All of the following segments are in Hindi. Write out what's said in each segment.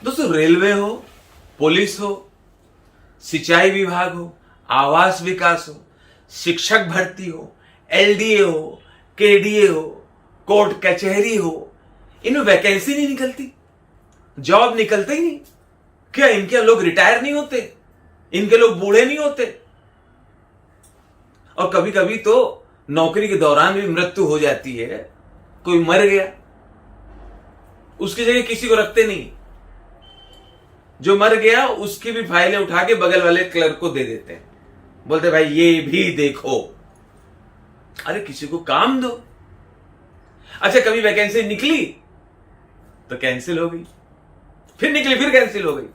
दोस्तों, रेलवे हो, पुलिस हो, सिंचाई विभाग हो, आवास विकास हो, शिक्षक भर्ती हो, एलडीए हो, केडीए हो, कोर्ट कचहरी हो, इनमें वैकेंसी नहीं निकलती, जॉब निकलते ही नहीं। क्या इनके लोग रिटायर नहीं होते? इनके लोग बूढ़े नहीं होते? और कभी कभी तो नौकरी के दौरान भी मृत्यु हो जाती है, कोई मर गया, उसकी जगह किसी को रखते नहीं। जो मर गया उसकी भी फाइलें उठा के बगल वाले क्लर्क को दे देते हैं, बोलते भाई ये भी देखो। अरे किसी को काम दो। अच्छा, कभी वैकेंसी निकली तो कैंसिल हो गई, फिर निकली फिर कैंसिल हो गई।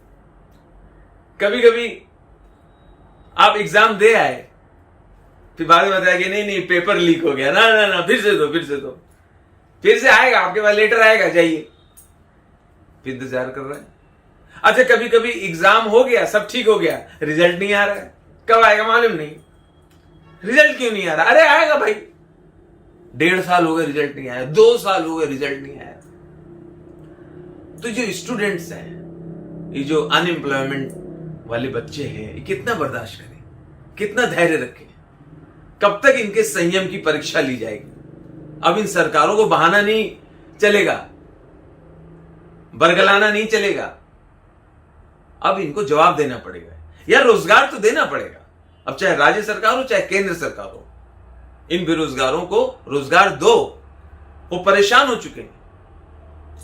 कभी कभी आप एग्जाम दे आए, फिर बाद में बताया कि नहीं नहीं पेपर लीक हो गया, ना ना ना फिर से दो, फिर से आएगा, आपके पास लेटर आएगा, जाइए, फिर इंतजार कर रहे हैं। अच्छा, कभी कभी एग्जाम हो गया, सब ठीक हो गया, रिजल्ट नहीं आ रहा है, कब आएगा मालूम नहीं। रिजल्ट क्यों नहीं आ रहा? अरे आएगा भाई, 1.5 साल हो गए रिजल्ट नहीं आया, 2 साल हो गए रिजल्ट नहीं आया। तो जो स्टूडेंट्स हैं, ये जो अनएम्प्लॉयमेंट वाले बच्चे हैं, ये कितना बर्दाश्त करें, कितना धैर्य रखें, कब तक इनके संयम की परीक्षा ली जाएगी? अब इन सरकारों को बहाना नहीं चलेगा, बरगलाना नहीं चलेगा, अब इनको जवाब देना पड़ेगा, या रोजगार तो देना पड़ेगा। अब चाहे राज्य सरकार हो चाहे केंद्र सरकार हो, इन बेरोजगारों को रोजगार दो। वो परेशान हो चुके हैं,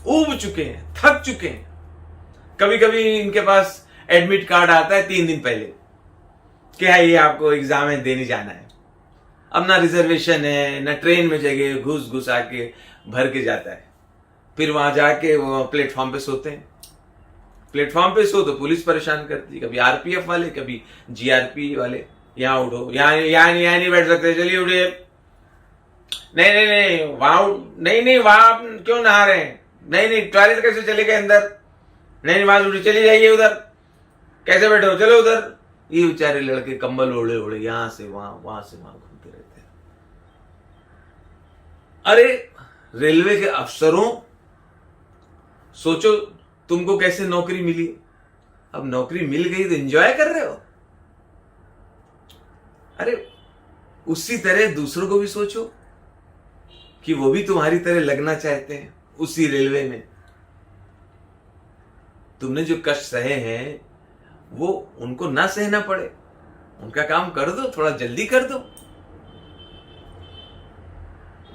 ऊब चुके हैं, थक चुके हैं। कभी कभी इनके पास एडमिट कार्ड आता है 3 दिन पहले, क्या है ये आपको एग्जाम है देने जाना है। अब ना रिजर्वेशन है, ना ट्रेन में जगह, घुस घुस आके भर के जाता है। फिर वहां जाके वो प्लेटफॉर्म पे सोते हैं। प्लेटफॉर्म पे सो तो पुलिस परेशान करती, कभी आरपीएफ वाले, कभी जीआरपी वाले, यहां उठो, यहां नहीं बैठ सकते, चलिए उठिए, नहीं नहीं नहीं वहां नहीं वहां आप क्यों नहा रहे हैं, नहीं टॉयलेट कैसे चले गए अंदर, नहीं वहां उठे, चलिए जाइए उधर, कैसे बैठे हो, चलो उधर। ये बेचारे लड़के कंबल ओढ़े ओढ़े यहां से वहां से वहां घूमते रहते हैं। अरे रेलवे के अफसरों, सोचो तुमको कैसे नौकरी मिली। अब नौकरी मिल गई तो एंजॉय कर रहे हो। अरे उसी तरह दूसरों को भी सोचो कि वो भी तुम्हारी तरह लगना चाहते हैं उसी रेलवे में। तुमने जो कष्ट सहे हैं वो उनको ना सहना पड़े, उनका काम कर दो, थोड़ा जल्दी कर दो।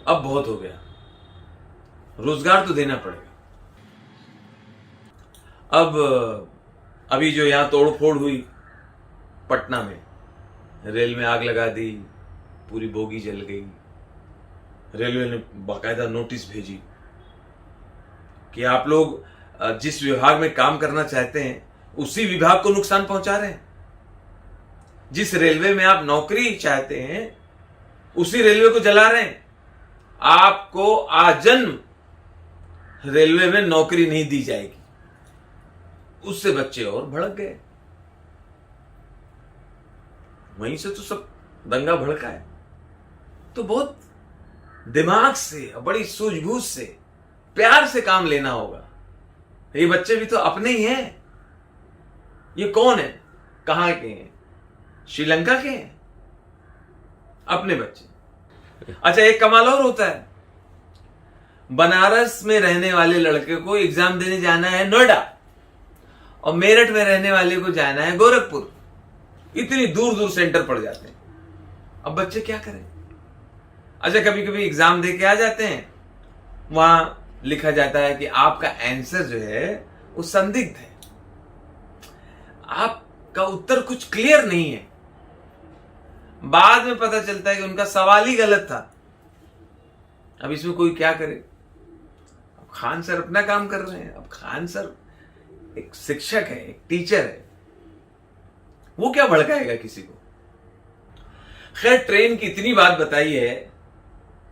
अब बहुत हो गया, रोजगार तो देना पड़ेगा। अब अभी जो यहां तोड़ फोड़ हुई पटना में, रेल में आग लगा दी, पूरी बोगी जल गई। रेलवे ने बाकायदा नोटिस भेजी कि आप लोग जिस विभाग में काम करना चाहते हैं उसी विभाग को नुकसान पहुंचा रहे हैं। जिस रेलवे में आप नौकरी चाहते हैं उसी रेलवे को जला रहे हैं। आपको आजन्म रेलवे में नौकरी नहीं दी जाएगी। उससे बच्चे और भड़क गए, वहीं से तो सब दंगा भड़का है। तो बहुत दिमाग से, बड़ी सूझबूझ से, प्यार से काम लेना होगा। ये बच्चे भी तो अपने ही हैं। ये कौन है, कहां के हैं? श्रीलंका के हैं अपने बच्चे। अच्छा, एक कमाल और होता है, बनारस में रहने वाले लड़के को एग्जाम देने जाना है नोएडा, और मेरठ में रहने वाले को जाना है गोरखपुर। इतनी दूर दूर सेंटर पड़ जाते हैं। अब बच्चे क्या करें? अच्छा, कभी कभी एग्जाम दे के आ जाते हैं, वहां लिखा जाता है कि आपका आंसर जो है वो संदिग्ध है, आपका उत्तर कुछ क्लियर नहीं है। बाद में पता चलता है कि उनका सवाल ही गलत था। अब इसमें कोई क्या करे? अब खान सर अपना काम कर रहे हैं। अब खान सर एक शिक्षक है, एक टीचर है, वो क्या भड़काएगा किसी को? खैर, ट्रेन की इतनी बात बताई है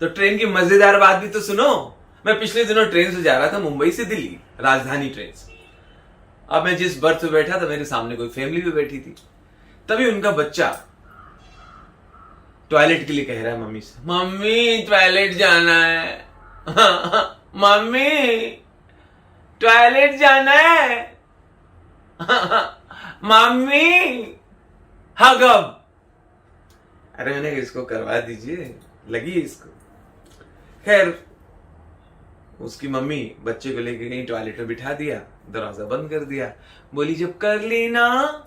तो ट्रेन की मजेदार बात भी तो सुनो। मैं पिछले दिनों ट्रेन से जा रहा था, मुंबई से दिल्ली, राजधानी ट्रेन से। अब मैं जिस बर्थ पे बैठा था, मेरे सामने कोई फैमिली भी बैठी थी। तभी उनका बच्चा टॉयलेट के लिए कह रहा है मम्मी से, मम्मी टॉयलेट जाना है, मम्मी टॉयलेट जाना है। मम्मी हग अब। अरे मैंने कहा इसको करवा दीजिए, लगी इसको। खैर उसकी मम्मी बच्चे को लेके गई, टॉयलेट में बिठा दिया, दरवाजा बंद कर दिया। बोली जब कर लेना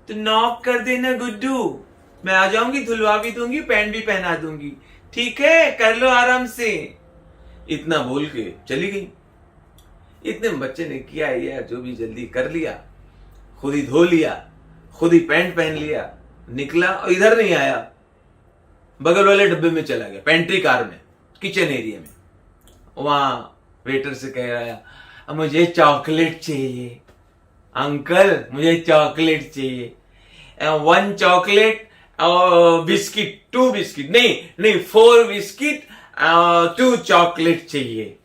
तो नॉक कर देना गुड्डू, मैं आ जाऊंगी, धुलवा भी दूंगी, पैंट भी पहना दूंगी, ठीक है, कर लो आराम से। इतना बोल के चली गई। इतने में बच्चे ने किया या जो भी जल्दी कर लिया, खुद ही धो लिया, खुद ही पैंट पहन लिया, निकला और इधर नहीं आया, बगल वाले डब्बे में चला गया, पेंट्री कार में, किचन एरिया में। वहां वेटर से कह रहा है मुझे चॉकलेट चाहिए अंकल, मुझे चॉकलेट चाहिए, 1 चॉकलेट और बिस्किट, 2 बिस्किट, नहीं 4 बिस्किट 2 चॉकलेट चाहिए।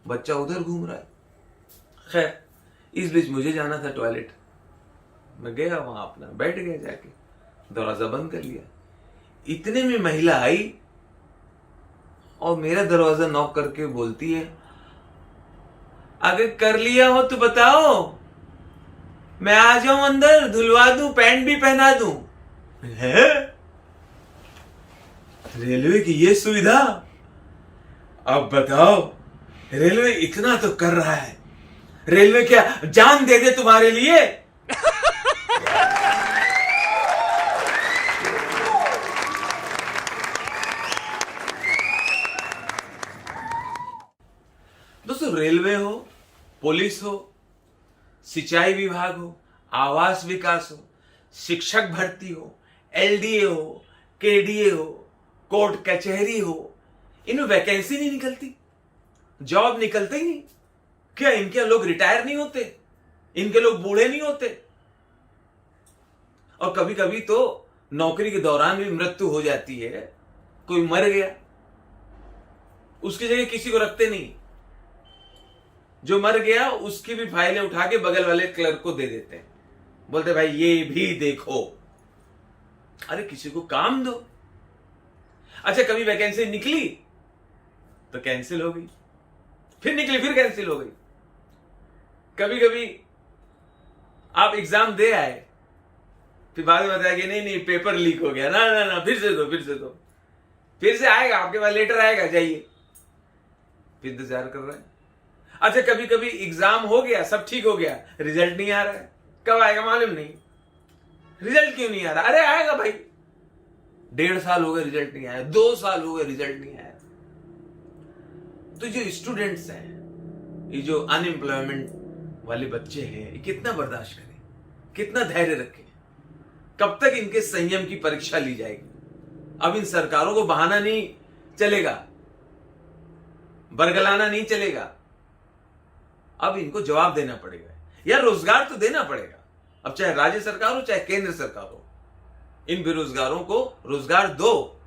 बच्चा उधर घूम रहा है। खैर इस बीच मुझे जाना था टॉयलेट, मैं गया वहां, अपना बैठ गया, जाके दरवाजा बंद कर लिया। इतने में महिला आई और मेरा दरवाजा नॉक करके बोलती है अगर कर लिया हो तो बताओ, मैं आ जाऊं अंदर, धुलवा दूं, पैंट भी पहना दूं। है रेलवे की ये सुविधा? अब बताओ, रेलवे इतना तो कर रहा है, रेलवे क्या जान दे दे तुम्हारे लिए? दोस्तों रेलवे हो, पुलिस हो, सिंचाई विभाग हो, आवास विकास हो, शिक्षक भर्ती हो, एलडीए हो, केडीए हो, कोर्ट कचहरी हो, इनमें वैकेंसी नहीं निकलती, जॉब निकलते ही नहीं। क्या इनके लोग रिटायर नहीं होते? इनके लोग बूढ़े नहीं होते? और कभी कभी तो नौकरी के दौरान भी मृत्यु हो जाती है, कोई मर गया, उसकी जगह किसी को रखते नहीं, जो मर गया उसकी भी फाइलें उठा के बगल वाले क्लर्क को दे देते हैं, बोलते भाई ये भी देखो। अरे किसी को काम दो। अच्छा कभी वैकेंसी निकली तो कैंसिल हो गई, फिर निकली फिर कैंसिल हो गई। कभी कभी आप एग्जाम दे आए, फिर बाद में बताया कि नहीं पेपर लीक हो गया, ना फिर से दो, फिर से आएगा, आपके पास लेटर आएगा, जाइए, फिर इंतजार कर रहे हैं। अच्छा कभी कभी एग्जाम हो गया, सब ठीक हो गया, रिजल्ट नहीं आ रहा है, कब आएगा मालूम नहीं। रिजल्ट क्यों नहीं आ रहा? अरे आएगा भाई, 1.5 साल हो गए रिजल्ट नहीं आया, 2 साल हो गए रिजल्ट नहीं आया। तो जो स्टूडेंट्स हैं, ये जो अनएम्प्लॉयमेंट वाले बच्चे हैं, ये कितना बर्दाश्त करें, कितना धैर्य रखें, कब तक इनके संयम की परीक्षा ली जाएगी? अब इन सरकारों को बहाना नहीं चलेगा, बरगलाना नहीं चलेगा, अब इनको जवाब देना पड़ेगा, या रोजगार तो देना पड़ेगा। अब चाहे राज्य सरकार हो चाहे केंद्र सरकार हो, इन बेरोजगारों को रोजगार दो।